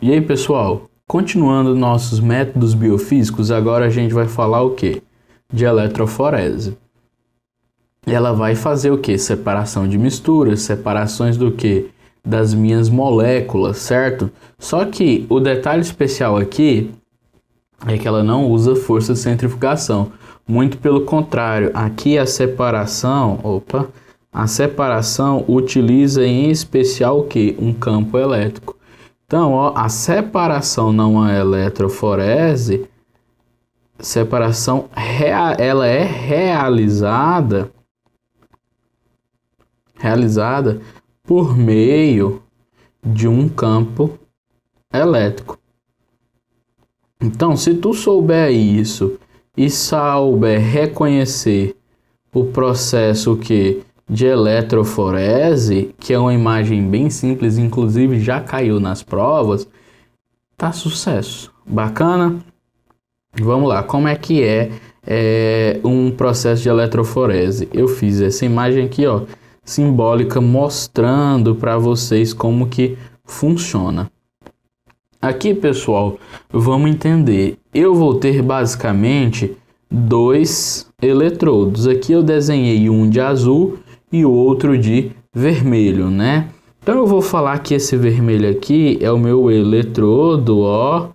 E aí, pessoal, continuando nossos métodos biofísicos, agora a gente vai falar o quê? De eletroforese. Ela vai fazer o quê? Separação de misturas, separações do quê? Das minhas moléculas, certo? Só que o detalhe especial aqui é que ela não usa força de centrifugação. Muito pelo contrário, aqui a separação utiliza em especial o quê? Um campo elétrico. Então, ó, a separação não é eletroforese, ela é realizada por meio de um campo elétrico. Então, se tu souber isso e souber reconhecer o processo de eletroforese, que é uma imagem bem simples, inclusive já caiu nas provas, tá sucesso. Bacana? Vamos lá, como é que é um processo de eletroforese? Eu fiz essa imagem aqui, ó, simbólica, mostrando para vocês como que funciona. Aqui, pessoal, vamos entender. Eu vou ter basicamente dois eletrodos. Aqui eu desenhei um de azul e o outro de vermelho, né? Então eu vou falar que esse vermelho aqui é o meu eletrodo, ó,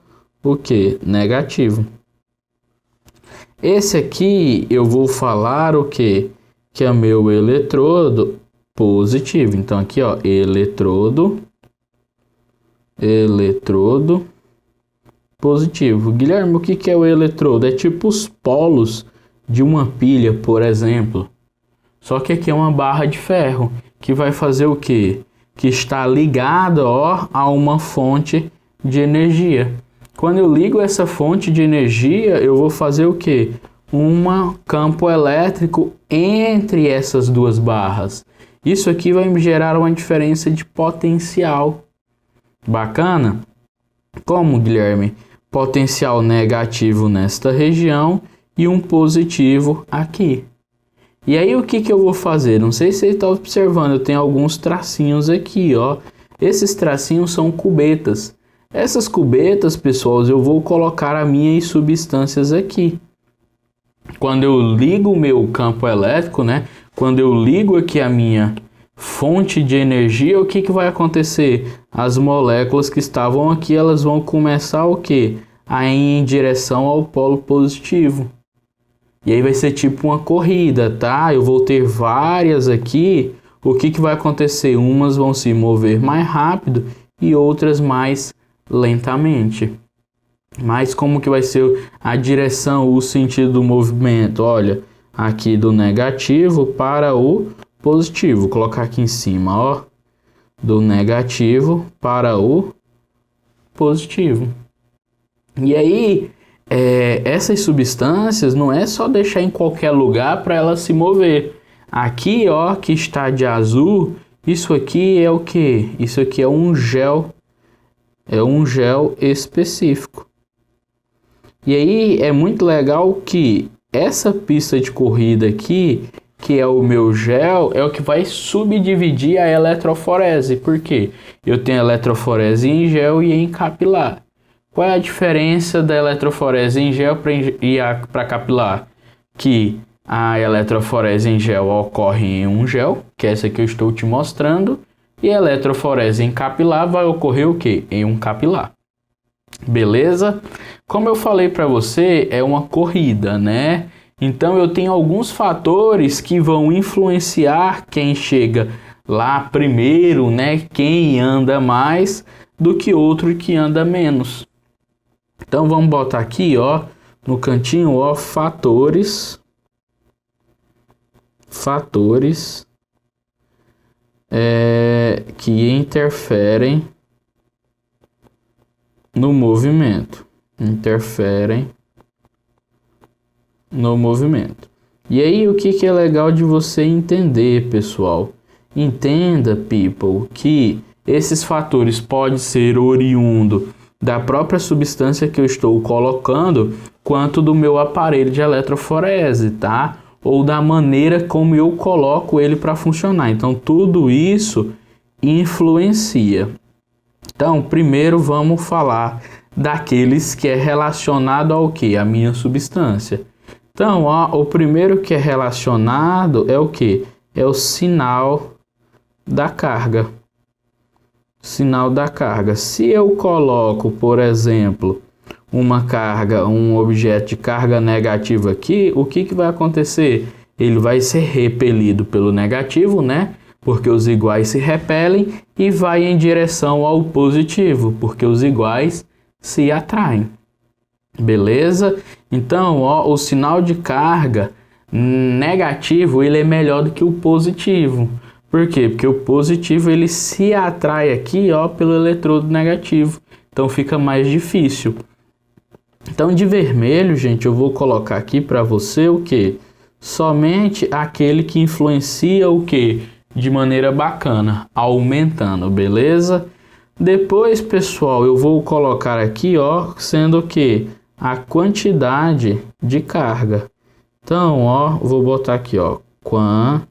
o que? Negativo. Esse aqui eu vou falar o que? Que é o meu eletrodo positivo. Então aqui, ó, eletrodo positivo. Guilherme, o que é o eletrodo? É tipo os polos de uma pilha, por exemplo. Só que aqui é uma barra de ferro que vai fazer o quê? Que está ligada, ó, a uma fonte de energia. Quando eu ligo essa fonte de energia, eu vou fazer o quê? Um campo elétrico entre essas duas barras. Isso aqui vai me gerar uma diferença de potencial. Bacana? Como, Guilherme? Potencial negativo nesta região e um positivo aqui. E aí o que eu vou fazer? Não sei se você está observando, eu tenho alguns tracinhos aqui, ó. Esses tracinhos são cubetas. Essas cubetas, pessoal, eu vou colocar as minhas substâncias aqui. Quando eu ligo o meu campo elétrico, né? Quando eu ligo aqui a minha fonte de energia, o que vai acontecer? As moléculas que estavam aqui, elas vão começar o quê? A ir em direção ao polo positivo. E aí vai ser tipo uma corrida, tá? Eu vou ter várias aqui. O que vai acontecer? Umas vão se mover mais rápido e outras mais lentamente. Mas como que vai ser a direção, o sentido do movimento? Olha, aqui do negativo para o positivo. Vou colocar aqui em cima, ó. Do negativo para o positivo. E aí, essas substâncias não é só deixar em qualquer lugar para elas se mover. Aqui, ó, que está de azul, isso aqui é o que? Isso aqui é um gel. É um gel específico. E aí é muito legal que essa pista de corrida aqui, que é o meu gel, é o que vai subdividir a eletroforese. Por quê? Eu tenho eletroforese em gel e em capilar. Qual é a diferença da eletroforese em gel para capilar? Que a eletroforese em gel ocorre em um gel, que é essa que eu estou te mostrando, e a eletroforese em capilar vai ocorrer o quê? Em um capilar. Beleza? Como eu falei para você, é uma corrida, né? Então eu tenho alguns fatores que vão influenciar quem chega lá primeiro, né? Quem anda mais do que outro que anda menos. Então vamos botar aqui, ó, no cantinho, ó, fatores que interferem no movimento. E aí o que é legal de você entender, pessoal? Entenda, people, que esses fatores podem ser oriundo da própria substância que eu estou colocando, quanto do meu aparelho de eletroforese, tá? Ou da maneira como eu coloco ele para funcionar. Então tudo isso influencia. Então, primeiro vamos falar daqueles que é relacionado ao que? A minha substância. Então, ó, o primeiro que é relacionado é o que? É o sinal da carga. Sinal da carga. Se eu coloco, por exemplo, uma carga, um objeto de carga negativa aqui, o que vai acontecer? Ele vai ser repelido pelo negativo, né? Porque os iguais se repelem, e vai em direção ao positivo, porque os iguais se atraem. Beleza? Então, ó, o sinal de carga negativo, ele é melhor do que o positivo. Por quê? Porque o positivo ele se atrai aqui, ó, pelo eletrodo negativo. Então fica mais difícil. Então de vermelho, gente, eu vou colocar aqui para você o que? Somente aquele que influencia o que? De maneira bacana, aumentando, beleza? Depois, pessoal, eu vou colocar aqui, ó, sendo o que? A quantidade de carga. Então, ó, vou botar aqui, ó, quantidade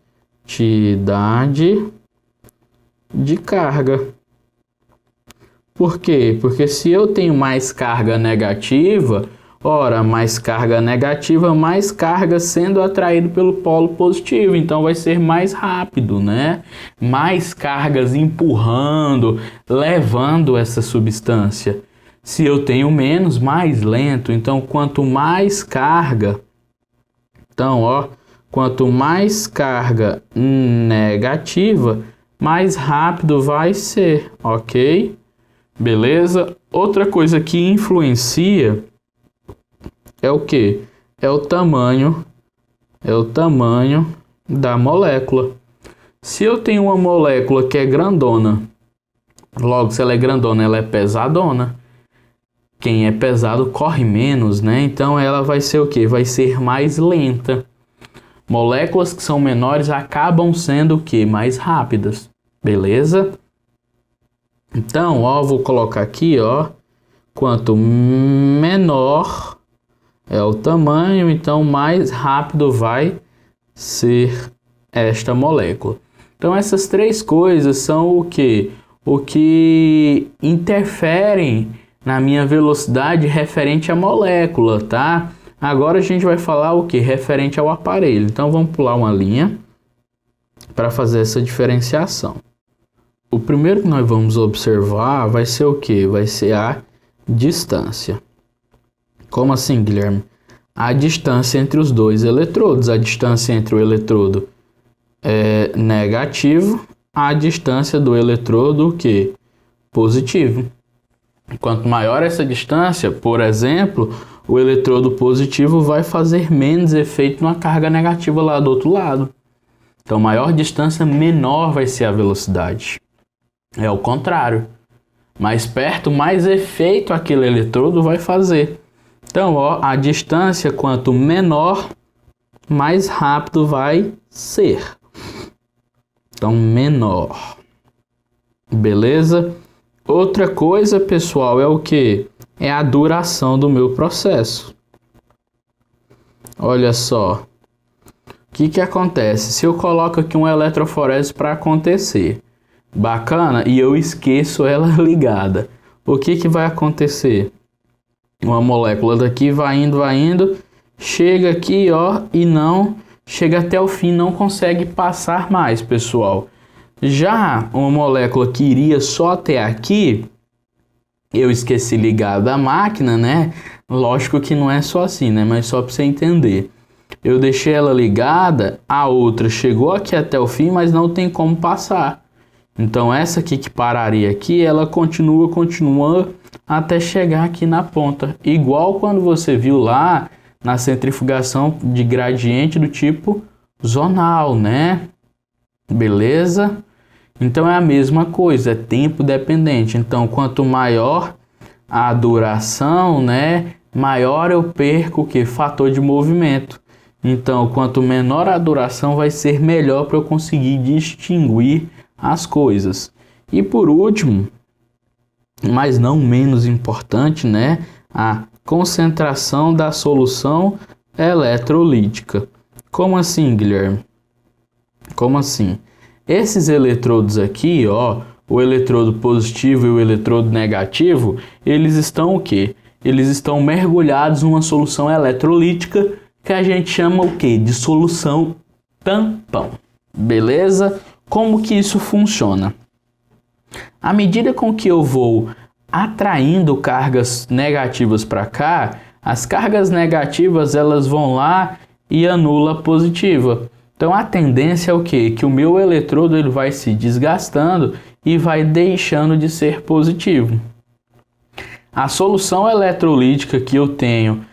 de carga. Por quê? Porque se eu tenho mais carga negativa, ora, mais carga negativa, mais carga sendo atraído pelo polo positivo, então vai ser mais rápido, né? Mais cargas empurrando, levando essa substância. Se eu tenho menos, mais lento, então quanto mais carga, então, ó, quanto mais carga negativa, mais rápido vai ser, ok? Beleza? Outra coisa que influencia é o que? É o tamanho da molécula. Se eu tenho uma molécula que é grandona, logo se ela é grandona, ela é pesadona. Quem é pesado corre menos, né? Então ela vai ser o que? Vai ser mais lenta. Moléculas que são menores acabam sendo o que? Mais rápidas. Beleza? Então, ó, vou colocar aqui, ó, quanto menor é o tamanho, então mais rápido vai ser esta molécula. Então, essas três coisas são o que? O que interferem na minha velocidade referente à molécula, tá? Agora a gente vai falar o que? Referente ao aparelho. Então, vamos pular uma linha para fazer essa diferenciação. O primeiro que nós vamos observar vai ser o que? Vai ser a distância. Como assim, Guilherme? A distância entre os dois eletrodos. A distância entre o eletrodo negativo, a distância do eletrodo o que? Positivo. Quanto maior essa distância, por exemplo, o eletrodo positivo vai fazer menos efeito na carga negativa lá do outro lado. Então, maior distância, menor vai ser a velocidade. É o contrário. Mais perto, mais efeito aquele eletrodo vai fazer. Então, ó, a distância quanto menor, mais rápido vai ser. Então, menor. Beleza? Outra coisa, pessoal, é o que? É a duração do meu processo. Olha só. O que acontece? Se eu coloco aqui uma eletroforese para acontecer, bacana, e eu esqueço ela ligada, o que vai acontecer? Uma molécula daqui vai indo, chega aqui, ó, e não chega até o fim, não consegue passar mais, pessoal. Já uma molécula que iria só até aqui, eu esqueci ligado a máquina, né? Lógico que não é só assim, né? Mas só para você entender. Eu deixei ela ligada, a outra chegou aqui até o fim, mas não tem como passar. Então essa aqui que pararia aqui, ela continua até chegar aqui na ponta. Igual quando você viu lá na centrifugação de gradiente do tipo zonal, né? Beleza? Então é a mesma coisa, é tempo dependente. Então quanto maior a duração, né, maior eu perco o que? Fator de movimento. Então quanto menor a duração vai ser melhor para eu conseguir distinguir as coisas. E por último, mas não menos importante, né, a concentração da solução eletrolítica. Como assim, Guilherme? Como assim? Esses eletrodos aqui, ó, o eletrodo positivo e o eletrodo negativo, eles estão o quê? Eles estão mergulhados numa solução eletrolítica que a gente chama o quê? De solução tampão. Beleza? Como que isso funciona? À medida com que eu vou atraindo cargas negativas para cá, as cargas negativas elas vão lá e anula a positiva. Então a tendência é o quê? Que o meu eletrodo ele vai se desgastando e vai deixando de ser positivo. A solução eletrolítica que eu tenho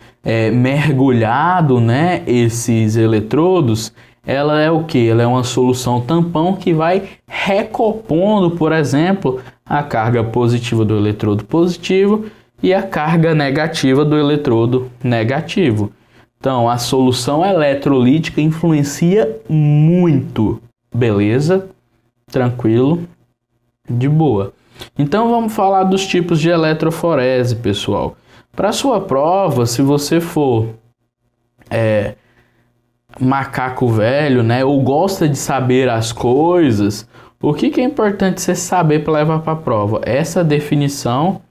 mergulhado, né, esses eletrodos, ela é o que? Ela é uma solução tampão que vai recompondo, por exemplo, a carga positiva do eletrodo positivo e a carga negativa do eletrodo negativo. Então, a solução eletrolítica influencia muito. Beleza? Tranquilo? De boa. Então, vamos falar dos tipos de eletroforese, pessoal. Para sua prova, se você for macaco velho, né, ou gosta de saber as coisas, o que é importante você saber para levar para a prova? Essa definição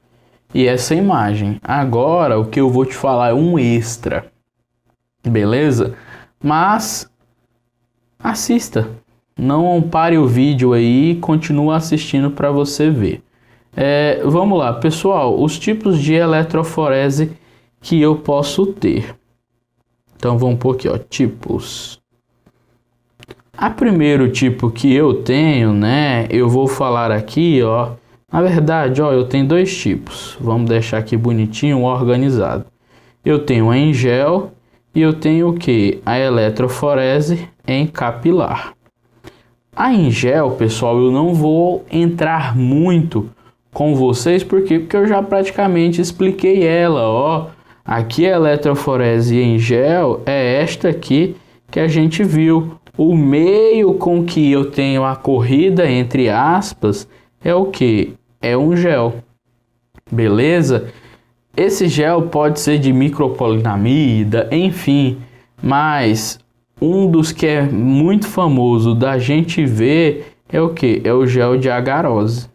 e essa imagem. Agora, o que eu vou te falar é um extra. Beleza? Mas assista. Não pare o vídeo aí e continue assistindo para você ver. Vamos lá, pessoal. Os tipos de eletroforese que eu posso ter. Então vamos por aqui, ó, tipos. A primeiro tipo que eu tenho, né, eu vou falar aqui, ó. Na verdade, ó, eu tenho dois tipos. Vamos deixar aqui bonitinho, organizado. Eu tenho a em gel e eu tenho o que? A eletroforese em capilar. A em gel, pessoal, eu não vou entrar muito com vocês, porque eu já praticamente expliquei ela, ó. Aqui a eletroforese em gel é esta aqui que a gente viu. O meio com que eu tenho a corrida, entre aspas, é o que? É um gel. Beleza? Esse gel pode ser de micropolilamida, enfim, mas um dos que é muito famoso da gente ver é o que? É o gel de agarose.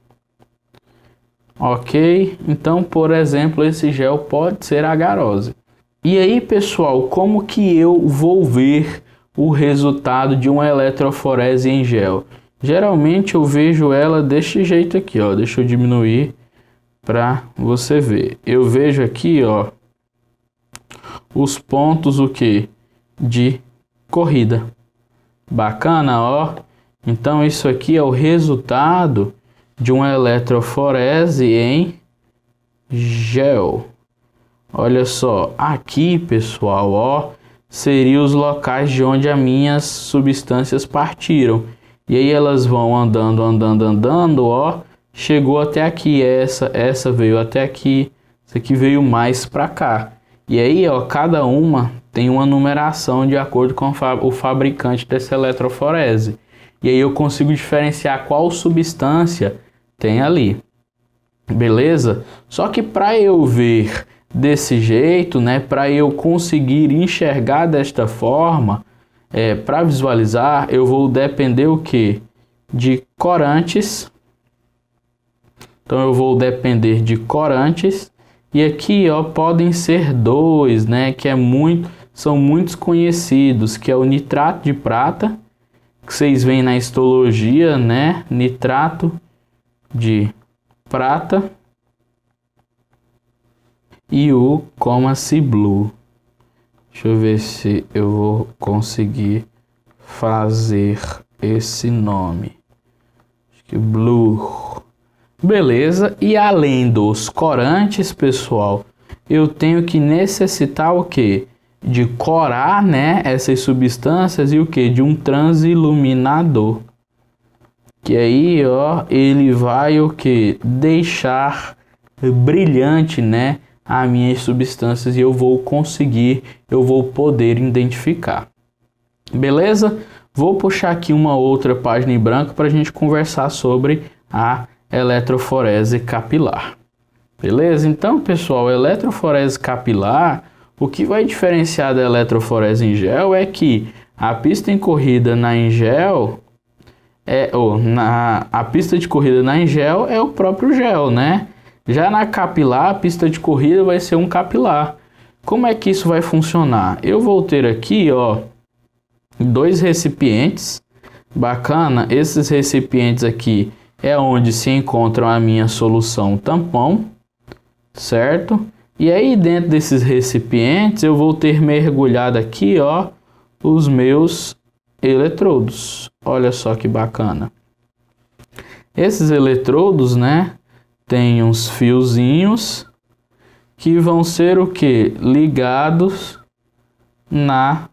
Ok? Então, por exemplo, esse gel pode ser agarose. E aí, pessoal, como que eu vou ver o resultado de uma eletroforese em gel? Geralmente eu vejo ela deste jeito aqui, ó. Deixa eu diminuir para você ver. Eu vejo aqui, ó, os pontos o que? De corrida. Bacana, ó. Então isso aqui é o resultado de uma eletroforese em gel. Olha só, aqui, pessoal, ó, seriam os locais de onde as minhas substâncias partiram. E aí elas vão andando, ó, chegou até aqui, essa veio até aqui, essa aqui veio mais para cá. E aí, ó, cada uma tem uma numeração de acordo com o fabricante dessa eletroforese. E aí eu consigo diferenciar qual substância tem ali. Beleza? Só que para eu ver desse jeito, né, para eu conseguir enxergar desta forma, para visualizar, eu vou depender o que? De corantes. Então eu vou depender de corantes. E aqui, ó, podem ser dois, né, que são muito conhecidos, que é o nitrato de prata, que vocês veem na histologia, né, nitrato de prata, e o Comacy Blue. Deixa eu ver se eu vou conseguir fazer esse nome. Acho que Blue. Beleza, e além dos corantes, pessoal, eu tenho que necessitar o que? De corar, né, essas substâncias e o que? De um transiluminador. Que aí, ó, ele vai o que? Deixar brilhante, né, as minhas substâncias, e eu vou poder identificar. Beleza? Vou puxar aqui uma outra página em branco para a gente conversar sobre a eletroforese capilar. Beleza? Então, pessoal, a eletroforese capilar, o que vai diferenciar da eletroforese em gel é que a pista em corrida na em gel, a pista de corrida na Engel é o próprio gel, né? Já na capilar, a pista de corrida vai ser um capilar. Como é que isso vai funcionar? Eu vou ter aqui, ó, 2 recipientes. Bacana, esses recipientes aqui é onde se encontra a minha solução tampão, certo? E aí dentro desses recipientes eu vou ter mergulhado aqui, ó, os meus eletrodos. Olha só que bacana. Esses eletrodos, né, tem uns fiozinhos que vão ser o que? Ligados na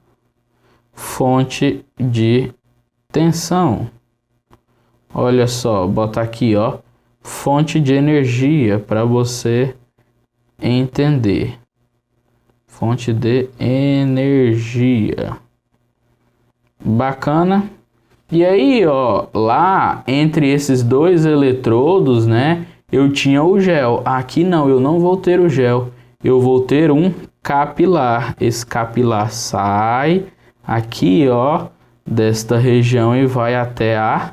fonte de tensão. Olha só, botar aqui, ó, fonte de energia para você entender. Fonte de energia. Bacana. E aí, ó, lá entre esses 2 eletrodos, né, eu tinha o gel. Aqui não, eu não vou ter o gel. Eu vou ter um capilar. Esse capilar sai aqui, ó, desta região e vai até a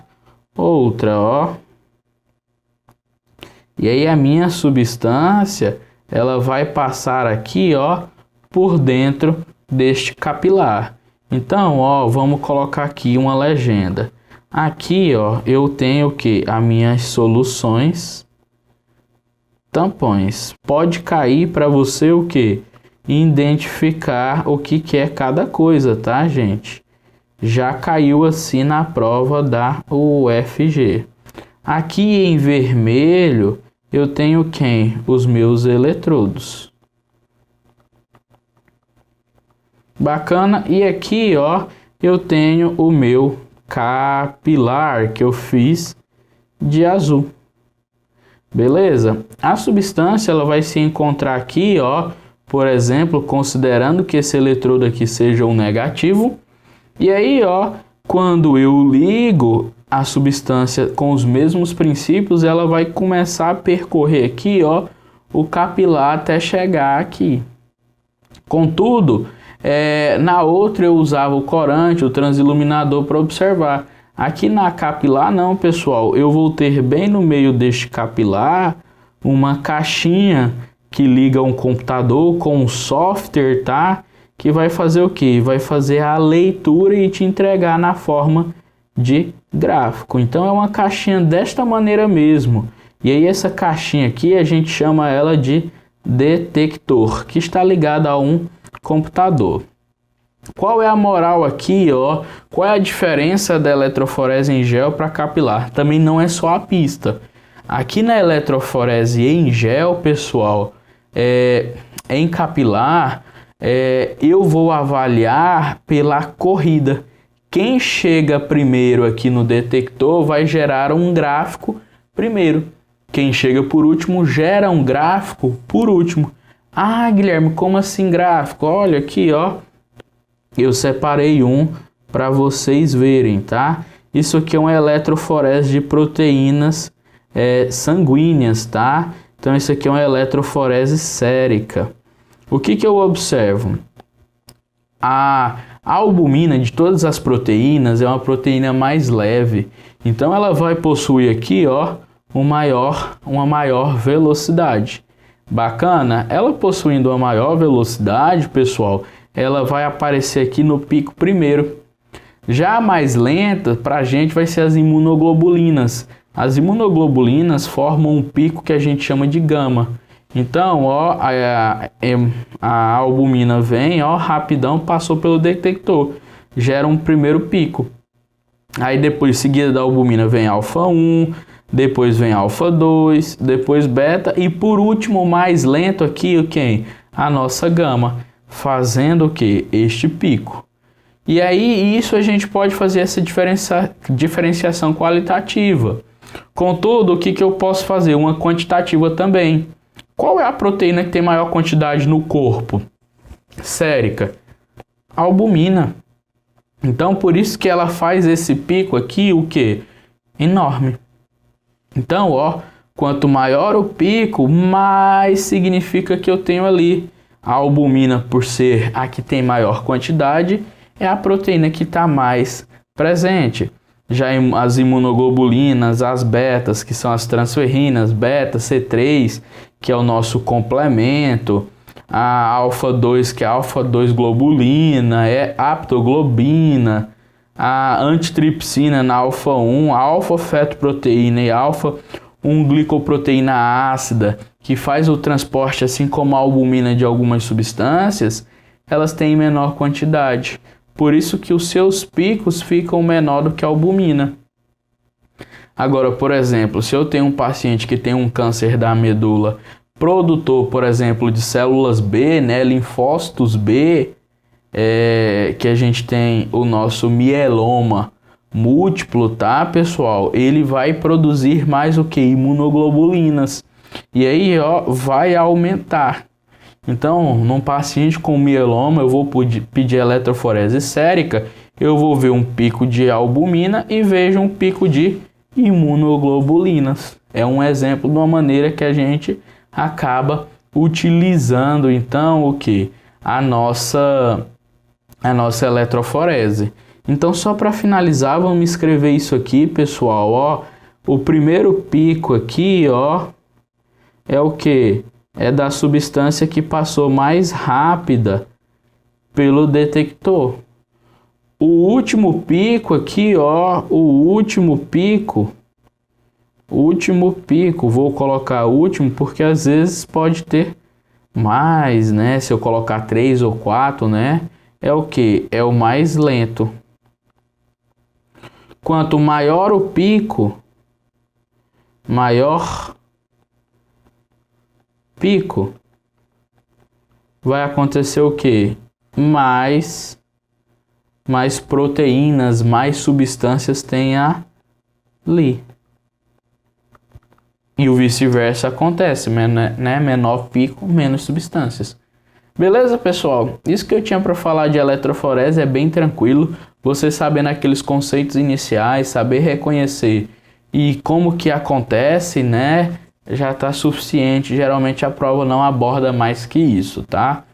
outra, ó. E aí a minha substância, ela vai passar aqui, ó, por dentro deste capilar. Então, ó, vamos colocar aqui uma legenda. Aqui, ó, eu tenho o que? As minhas soluções tampões. Pode cair para você o que? Identificar o que é cada coisa, tá, gente? Já caiu assim na prova da UFG. Aqui em vermelho eu tenho quem? Os meus eletrodos. Bacana. E aqui, ó, eu tenho o meu capilar que eu fiz de azul. Beleza? A substância ela vai se encontrar aqui, ó, por exemplo, considerando que esse eletrodo aqui seja um negativo. E aí, ó, quando eu ligo a substância com os mesmos princípios, ela vai começar a percorrer aqui, ó, o capilar até chegar aqui. Contudo, na outra eu usava o corante, o transiluminador para observar. Aqui na capilar não, pessoal, eu vou ter bem no meio deste capilar uma caixinha que liga um computador com um software, tá? Que vai fazer o quê? Vai fazer a leitura e te entregar na forma de gráfico. Então é uma caixinha desta maneira mesmo. E aí essa caixinha aqui a gente chama ela de detector, que está ligada a um computador. Qual é a moral aqui, ó? Qual é a diferença da eletroforese em gel para capilar? Também não é só a pista. Aqui na eletroforese em gel, pessoal, em capilar, eu vou avaliar pela corrida. Quem chega primeiro aqui no detector vai gerar um gráfico primeiro. Quem chega por último gera um gráfico por último. Ah, Guilherme, como assim gráfico? Olha aqui, ó. Eu separei um para vocês verem, tá? Isso aqui é uma eletroforese de proteínas sanguíneas, tá? Então isso aqui é uma eletroforese sérica. O que eu observo? A albumina de todas as proteínas é uma proteína mais leve. Então ela vai possuir aqui, ó, uma maior velocidade. Bacana? Ela possuindo uma maior velocidade, pessoal, ela vai aparecer aqui no pico primeiro. Já a mais lenta, para a gente, vai ser as imunoglobulinas. As imunoglobulinas formam um pico que a gente chama de gama. Então, ó, a albumina vem, ó, rapidão, passou pelo detector, gera um primeiro pico. Aí depois, em seguida da albumina, vem alfa 1, depois vem alfa 2, depois beta e por último, mais lento aqui, quem? A nossa gama, fazendo o que? Este pico. E aí, isso a gente pode fazer essa diferenciação qualitativa. Contudo, o que eu posso fazer? Uma quantitativa também. Qual é a proteína que tem maior quantidade no corpo? Sérica. Albumina. Então, por isso que ela faz esse pico aqui, o que? Enorme. Então, ó, quanto maior o pico, mais significa que eu tenho ali. A albumina, por ser a que tem maior quantidade, é a proteína que está mais presente. Já as imunoglobulinas, as betas, que são as transferrinas, beta, C3, que é o nosso complemento, a alfa-2, que é a alfa-2 globulina, é aptoglobina, a antitripsina na alfa-1, a alfa-fetoproteína e alfa-1 glicoproteína ácida, que faz o transporte, assim como a albumina de algumas substâncias, elas têm menor quantidade. Por isso que os seus picos ficam menor do que a albumina. Agora, por exemplo, se eu tenho um paciente que tem um câncer da medula, produtor, por exemplo, de células B, né, linfócitos B, que a gente tem o nosso mieloma múltiplo, tá, pessoal? Ele vai produzir mais o que? Imunoglobulinas. E aí, ó, vai aumentar. Então, num paciente com mieloma, eu vou pedir eletroforese sérica, eu vou ver um pico de albumina e vejo um pico de imunoglobulinas. É um exemplo de uma maneira que a gente acaba utilizando, então, o que? A nossa eletroforese. Então, só para finalizar, vamos escrever isso aqui, pessoal, ó. O primeiro pico aqui, ó, é o que? É da substância que passou mais rápida pelo detector. O último pico aqui, ó, o último pico, vou colocar último porque às vezes pode ter mais, né? Se eu colocar 3 ou 4, né? É o que? É o mais lento. Quanto maior o pico, vai acontecer o que? Mais proteínas, mais substâncias tem ali. E o vice-versa acontece, né? Menor pico, menos substâncias. Beleza, pessoal? Isso que eu tinha para falar de eletroforese é bem tranquilo. Você sabendo aqueles conceitos iniciais, saber reconhecer e como que acontece, né? Já está suficiente. Geralmente a prova não aborda mais que isso, tá?